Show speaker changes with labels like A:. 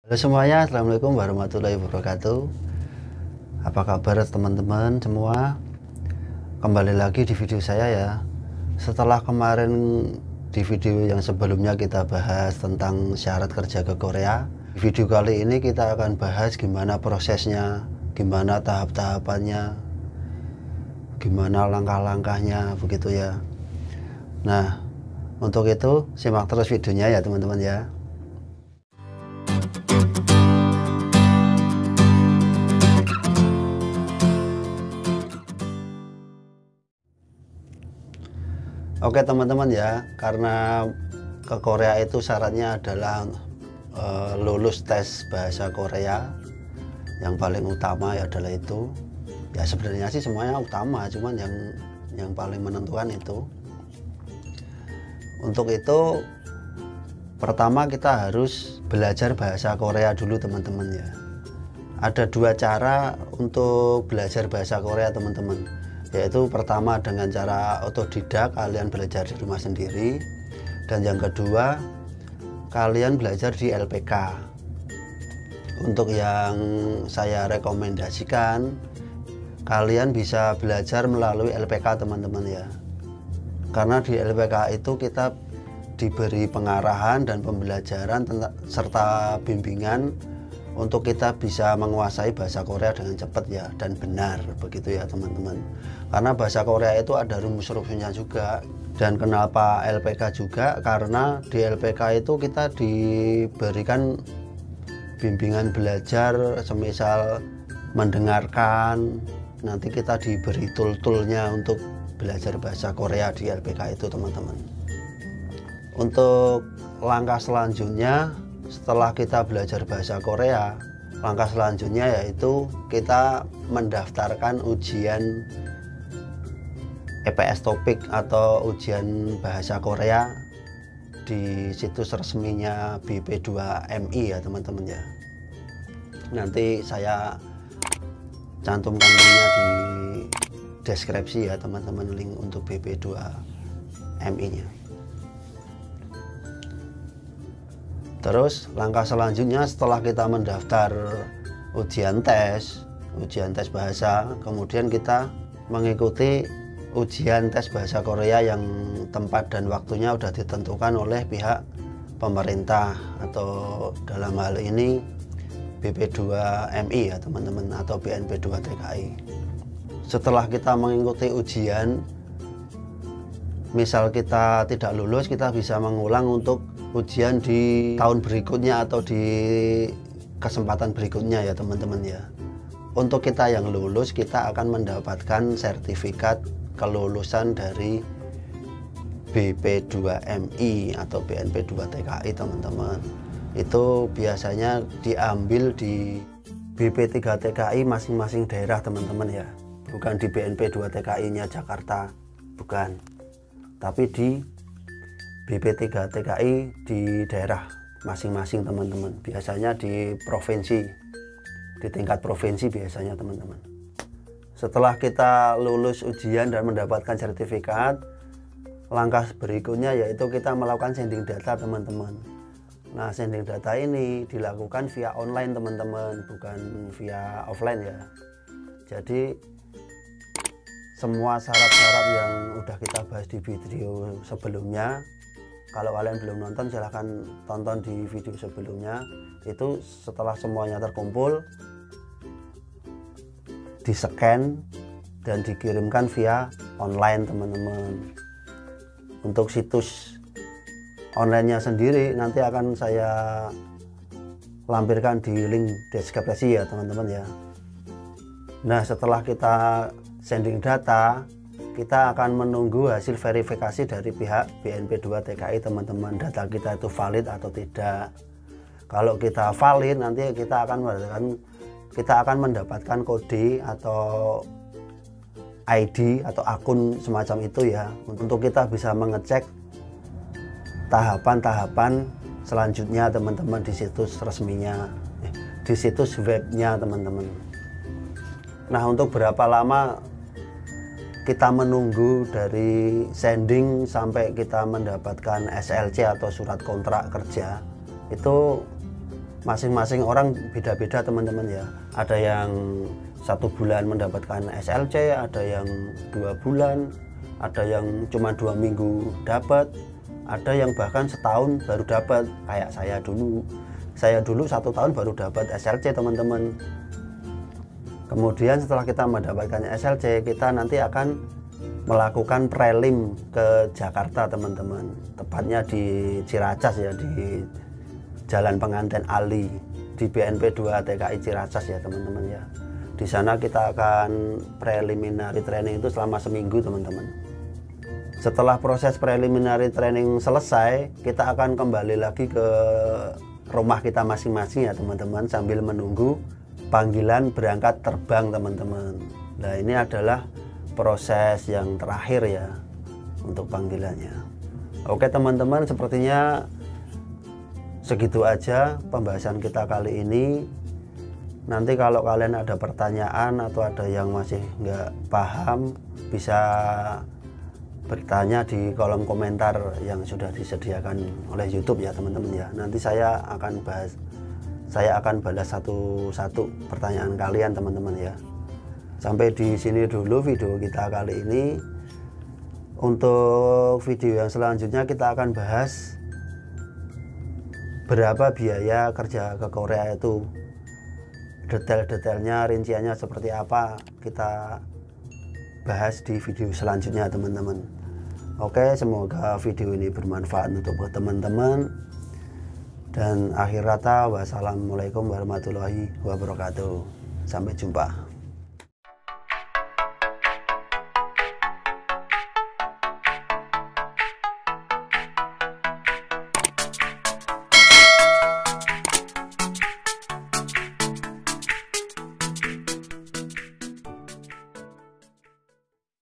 A: Halo semuanya, Assalamualaikum warahmatullahi wabarakatuh. Apa kabar teman-teman semua? Kembali lagi di video saya ya. Setelah kemarin di video yang sebelumnya kita bahas tentang syarat kerja ke Korea, di video kali ini kita akan bahas gimana prosesnya, gimana tahap-tahapannya, gimana langkah-langkahnya, begitu ya. Nah, untuk itu simak terus videonya ya teman-teman ya. Oke teman-teman ya, karena ke Korea itu syaratnya adalah lulus tes bahasa Korea. Yang paling utama ya adalah itu. Ya sebenarnya sih semuanya utama, cuman yang paling menentukan itu. Untuk itu pertama kita harus belajar bahasa Korea dulu teman-teman ya. Ada dua cara untuk belajar bahasa Korea teman-teman, yaitu pertama dengan cara otodidak, kalian belajar di rumah sendiri, dan yang kedua kalian belajar di LPK. Untuk yang saya rekomendasikan, kalian bisa belajar melalui LPK teman-teman ya, karena di LPK itu kita diberi pengarahan dan pembelajaran serta bimbingan untuk kita bisa menguasai bahasa Korea dengan cepat ya dan benar, begitu ya teman-teman. Karena bahasa Korea itu ada rumus-rumusnya juga. Dan kenapa LPK juga? Karena di LPK itu kita diberikan bimbingan belajar, semisal mendengarkan, nanti kita diberi tool-toolnya untuk belajar bahasa Korea di LPK itu teman-teman. Untuk langkah selanjutnya, setelah kita belajar bahasa Korea, langkah selanjutnya yaitu kita mendaftarkan ujian EPS topik atau ujian bahasa Korea di situs resminya BP2MI ya teman-teman ya. Nanti saya cantumkan linknya di deskripsi ya teman-teman, link untuk BP2MI nya. Terus langkah selanjutnya setelah kita mendaftar ujian tes bahasa, kemudian kita mengikuti ujian tes bahasa Korea yang tempat dan waktunya sudah ditentukan oleh pihak pemerintah, atau dalam hal ini BP2MI ya teman-teman, atau BNP2TKI. Setelah kita mengikuti ujian, misal kita tidak lulus, kita bisa mengulang untuk ujian di tahun berikutnya atau di kesempatan berikutnya ya teman-teman ya. Untuk kita yang lulus, kita akan mendapatkan sertifikat kelulusan dari BP2MI atau BNP2TKI teman-teman. Itu biasanya diambil di BP3TKI masing-masing daerah teman-teman ya, bukan di BNP2TKI nya Jakarta, bukan, tapi di BP3TKI di daerah masing-masing teman-teman, biasanya di provinsi, di tingkat provinsi biasanya teman-teman. Setelah kita lulus ujian dan mendapatkan sertifikat, langkah berikutnya yaitu kita melakukan sending data teman-teman. Nah, sending data ini dilakukan via online teman-teman, bukan via offline ya. Jadi semua syarat-syarat yang udah kita bahas di video sebelumnya, kalau kalian belum nonton silahkan tonton di video sebelumnya. Itu setelah semuanya terkumpul, di-scan dan dikirimkan via online teman-teman. Untuk situs online-nya sendiri nanti akan saya lampirkan di link deskripsi ya teman-teman ya. Nah, setelah kita sending data, kita akan menunggu hasil verifikasi dari pihak BNP2TKI teman-teman, data kita itu valid atau tidak. Kalau kita valid, nanti kita akan mendapatkan kode atau ID atau akun semacam itu ya, untuk kita bisa mengecek tahapan-tahapan selanjutnya teman-teman di situs resminya, di situs webnya teman-teman. Nah, untuk berapa lama kita menunggu dari sending sampai kita mendapatkan SLC atau surat kontrak kerja, itu masing-masing orang beda-beda teman-teman ya. Ada yang 1 bulan mendapatkan SLC, ada yang 2 bulan, ada yang cuma 2 minggu dapat, ada yang bahkan setahun baru dapat. Kayak saya dulu 1 tahun baru dapat SLC teman-teman. Kemudian setelah kita mendapatkan SLC, kita nanti akan melakukan prelim ke Jakarta teman-teman, tepatnya di Ciracas ya, di Jalan Pengantin Ali, di BNP 2 TKI Ciracas ya teman-teman ya. Di sana kita akan preliminary training itu selama seminggu teman-teman. Setelah proses preliminary training selesai, kita akan kembali lagi ke rumah kita masing-masing ya teman-teman, sambil menunggu panggilan berangkat terbang teman-teman. Nah ini adalah proses yang terakhir ya untuk panggilannya. Oke teman-teman, sepertinya segitu aja pembahasan kita kali ini. Nanti kalau kalian ada pertanyaan atau ada yang masih nggak paham, bisa bertanya di kolom komentar yang sudah disediakan oleh YouTube ya teman-teman ya. Nanti saya akan balas satu-satu pertanyaan kalian teman-teman ya. Sampai di sini dulu video kita kali ini. Untuk video yang selanjutnya kita akan bahas berapa biaya kerja ke Korea itu. Detail-detailnya, rinciannya seperti apa, kita bahas di video selanjutnya teman-teman. Oke, semoga video ini bermanfaat untuk teman-teman. Dan akhir kata, wassalamualaikum warahmatullahi wabarakatuh. Sampai jumpa.